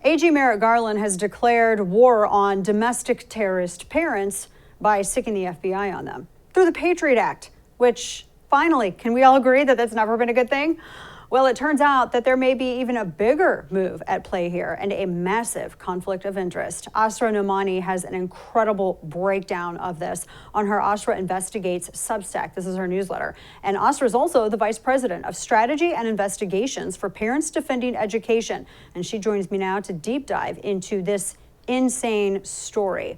AG Merrick Garland has declared war on domestic terrorist parents by sticking the FBI on them through the Patriot Act, which finally, can we all agree that that's never been a good thing? Well, it turns out that there may be even a bigger move at play here and a massive conflict of interest. Asra Nomani has an incredible breakdown of this on her Asra Investigates Substack. This is her newsletter. And Asra is also the Vice President of Strategy and Investigations for Parents Defending Education. And she joins me now to deep dive into this insane story.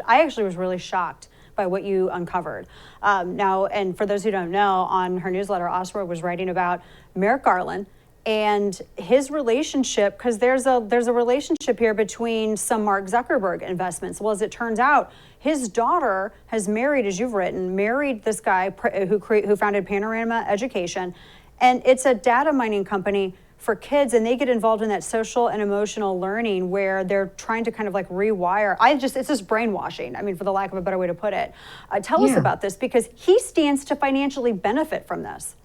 I actually was really shocked by what you uncovered. And for those who don't know, on her newsletter, Asra was writing about Merrick Garland and his relationship, because there's a relationship here between some Mark Zuckerberg investments. Well, as it turns out, his daughter has married, as you've written, married this guy who founded Panorama Education, and it's a data mining company for kids, and they get involved in that social and emotional learning where they're trying to kind of like rewire. It's just brainwashing, I mean, for the lack of a better way to put it. Tell us about this, because he stands to financially benefit from this.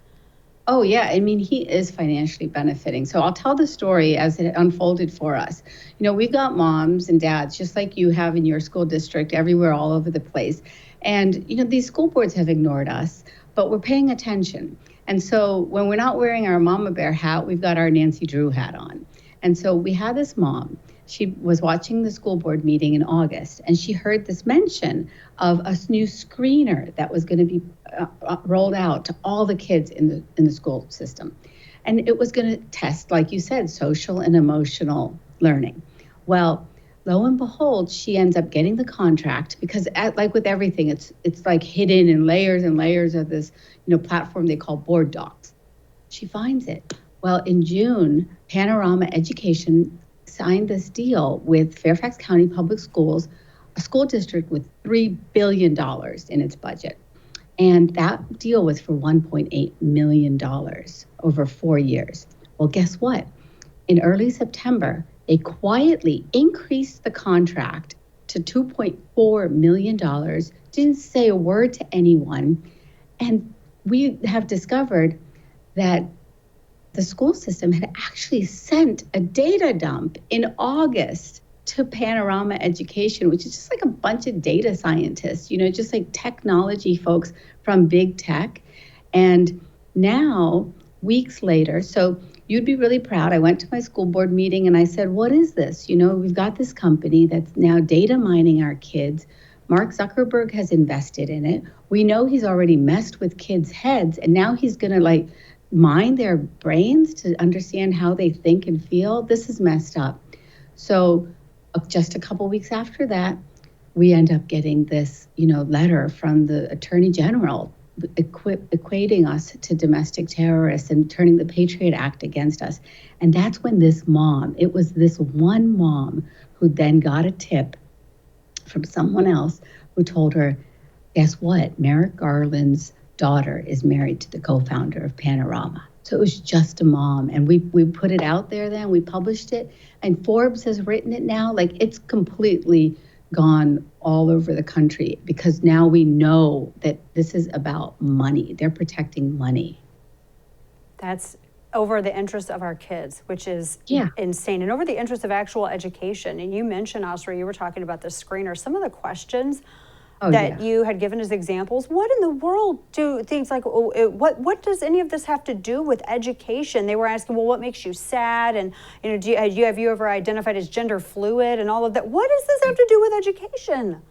Oh, yeah. I mean, he is financially benefiting. So I'll tell the story as it unfolded for us. You know, we've got moms and dads, just like you have in your school district, everywhere, all over the place. And, you know, these school boards have ignored us, but we're paying attention. And so when we're not wearing our mama bear hat, we've got our Nancy Drew hat on. And so we had this mom. She was watching the school board meeting in August, and she heard this mention of a new screener that was going to be rolled out to all the kids in the school system. And it was going to test, like you said, social and emotional learning. Well, lo and behold, she ends up getting the contract because, like with everything, it's like hidden in layers and layers of this, platform they call board docs. She finds it. Well, in June, Panorama Education signed this deal with Fairfax County Public Schools, a school district with $3 billion in its budget. And that deal was for $1.8 million over 4 years. Well, guess what? In early September, they quietly increased the contract to $2.4 million, didn't say a word to anyone. And we have discovered that the school system had actually sent a data dump in August to Panorama Education, which is just like a bunch of data scientists, just like technology folks from big tech. And now, weeks later, so you'd be really proud. I went to my school board meeting and I said, what is this? We've got this company that's now data mining our kids. Mark Zuckerberg has invested in it. We know he's already messed with kids' heads, and now he's going to mine their brains to understand how they think and feel. This is messed up. So just a couple weeks after that, we end up getting this, letter from the Attorney General equating us to domestic terrorists and turning the Patriot Act against us. And that's when it was this one mom who then got a tip from someone else who told her, guess what? Merrick Garland's daughter is married to the co-founder of Panorama. So it was just a mom. And we put it out there then, we published it, and Forbes has written it now. It's completely gone all over the country because now we know that this is about money. They're protecting money. That's over the interest of our kids, which is insane, and over the interest of actual education. And you mentioned, Asra, you were talking about the screener. Some of the questions you had given as examples. What in the world do things like, what does any of this have to do with education? They were asking, well, what makes you sad? And, have you ever identified as gender fluid and all of that? What does this have to do with education?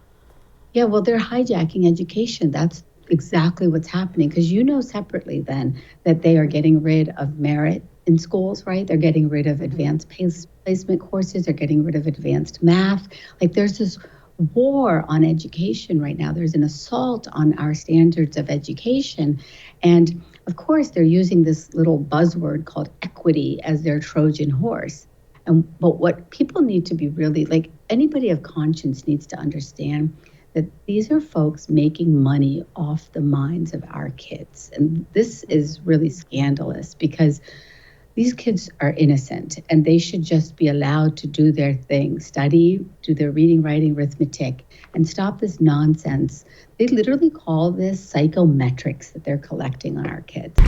Yeah, well, they're hijacking education. That's exactly what's happening, because separately then that they are getting rid of merit in schools, right? They're getting rid of advanced placement courses. They're getting rid of advanced math. There's this war on education right now. There's an assault on our standards of education. And of course, they're using this little buzzword called equity as their Trojan horse. But what people need to be really, anybody of conscience needs to understand that these are folks making money off the minds of our kids. And this is really scandalous because these kids are innocent and they should just be allowed to do their thing, study, do their reading, writing, arithmetic, and stop this nonsense. They literally call this psychometrics that they're collecting on our kids.